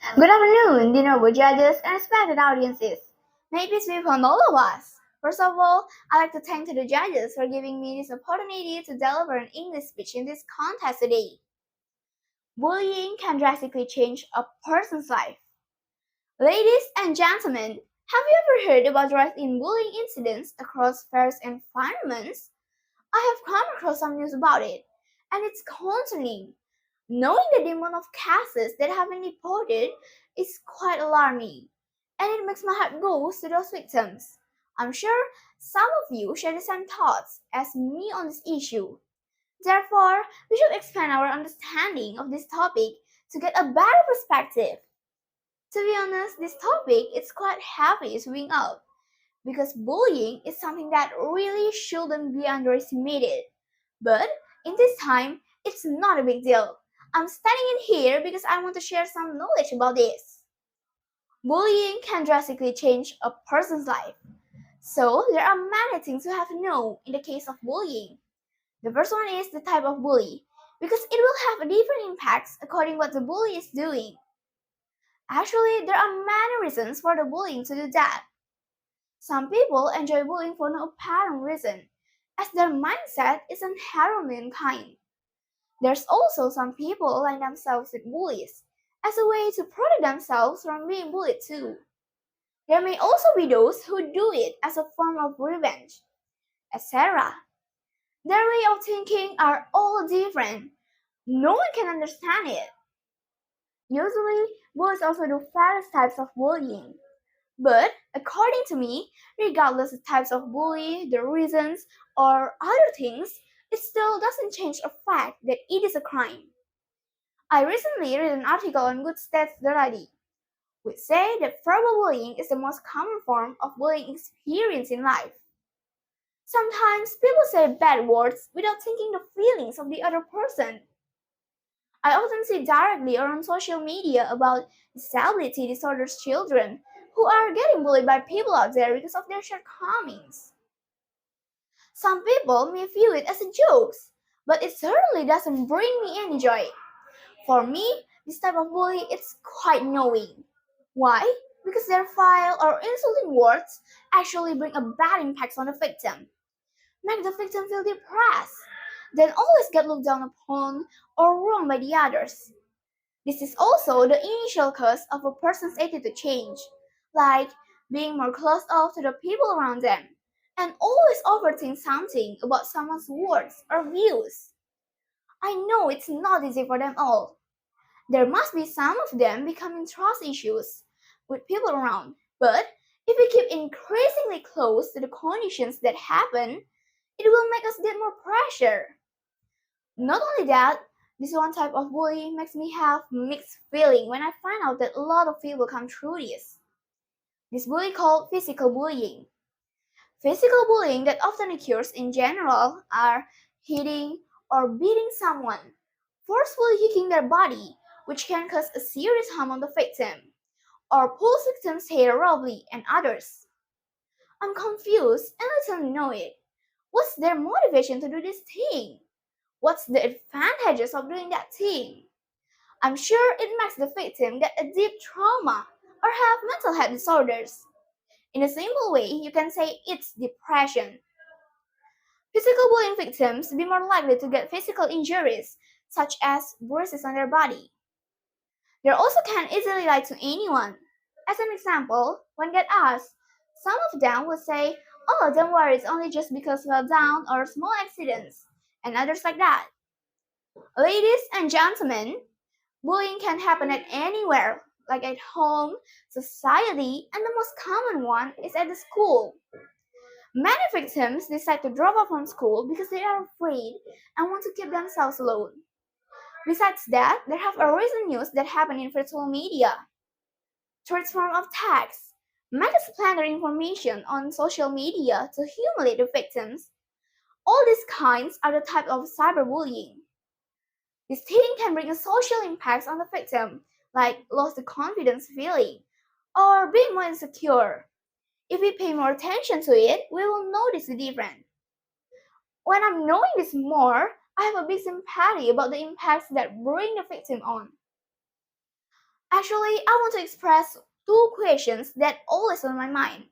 Good afternoon, dinner judges and respected audiences. May peace be upon all of us. First of all, I'd like to thank the judges for giving me this opportunity to deliver an English speech in this contest today. Bullying can drastically change a person's life. Ladies and gentlemen, have you ever heard about the rise in bullying incidents across various environments? I have come across some news about it, and it's concerning. Knowing the amount of cases that have been reported is quite alarming, and it makes my heart go to those victims. I'm sure some of you share the same thoughts as me on this issue. Therefore, we should expand our understanding of this topic to get a better perspective. To be honest, this topic is quite heavy to bring up because bullying is something that really shouldn't be underestimated. But in this time, it's not a big deal. I'm standing in here because I want to share some knowledge about this. Bullying can drastically change a person's life. So there are many things you have to know in the case of bullying. The first one is the type of bully, because it will have different impacts according what the bully is doing. Actually, there are many reasons for the bullying to do that. Some people enjoy bullying for no apparent reason, as their mindset is inherently unkind. There's also some people align themselves with bullies as a way to protect themselves from being bullied too. There may also be those who do it as a form of revenge, etc. Their way of thinking are all different. No one can understand it. Usually, bullies also do various types of bullying. But according to me, regardless of types of bully, the reasons, or other things, it still doesn't change the fact that it is a crime. I recently read an article on goodstats.id, which say that verbal bullying is the most common form of bullying experience in life. Sometimes people say bad words without thinking the feelings of the other person. I often see directly or on social media about disability disorders children who are getting bullied by people out there because of their shortcomings. Some people may view it as a joke, but it certainly doesn't bring me any joy. For me, this type of bully is quite annoying. Why? Because their vile or insulting words actually bring a bad impact on the victim, make the victim feel depressed, then always get looked down upon or wronged by the others. This is also the initial cause of a person's attitude change, like being more closed off to the people around them, and always overthink something about someone's words or views. I know it's not easy for them all. There must be some of them becoming trust issues with people around, but if we keep increasingly close to the conditions that happen, it will make us get more pressure. Not only that, this one type of bullying makes me have mixed feeling when I find out that a lot of people come through this. This bullying called physical bullying. Physical bullying that often occurs in general are hitting or beating someone, forcefully kicking their body, which can cause a serious harm on the victim, or pulls victims' hair roughly and others. I'm confused and I don't know it. What's their motivation to do this thing? What's the advantages of doing that thing? I'm sure it makes the victim get a deep trauma or have mental health disorders. In a simple way, you can say it's depression. Physical bullying victims be more likely to get physical injuries, such as bruises on their body. They also can easily lie to anyone. As an example, when get asked, some of them will say, "Oh, don't worry, it's only just because fell down or small accidents," and others like that. Ladies and gentlemen, bullying can happen at anywhere, like at home, society, and the most common one is at the school. Many victims decide to drop out from school because they are afraid and want to keep themselves alone. Besides that, there have a recent news that happened in virtual media. Threats form of text, methods slander information on social media to humiliate the victims. All these kinds are the type of cyberbullying. This thing can bring a social impacts on the victim, like loss of confidence feeling, or being more insecure. If we pay more attention to it, we will notice the difference. When I'm knowing this more, I have a big sympathy about the impacts that bring the victim on. Actually, I want to express two questions that always on my mind.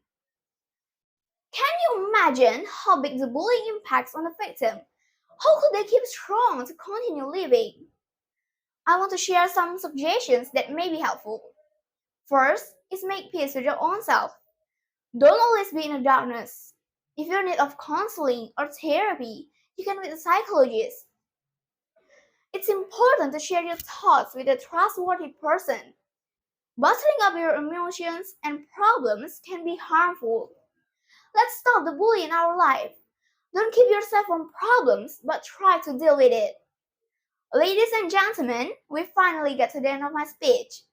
Can you imagine how big the bullying impacts on the victim? How could they keep strong to continue living? I want to share some suggestions that may be helpful. First is make peace with your own self. Don't always be in the darkness. If you're in need of counseling or therapy, you can meet a psychologist. It's important to share your thoughts with a trustworthy person. Bottling up your emotions and problems can be harmful. Let's stop the bully in our life. Don't keep yourself on problems, but try to deal with it. Ladies and gentlemen, we finally get to the end of my speech.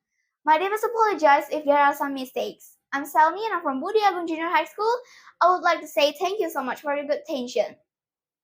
My deepest apologize if there are some mistakes. I'm Selny and I'm from Budi Agung Junior High School. I would like to say thank you so much for your good attention.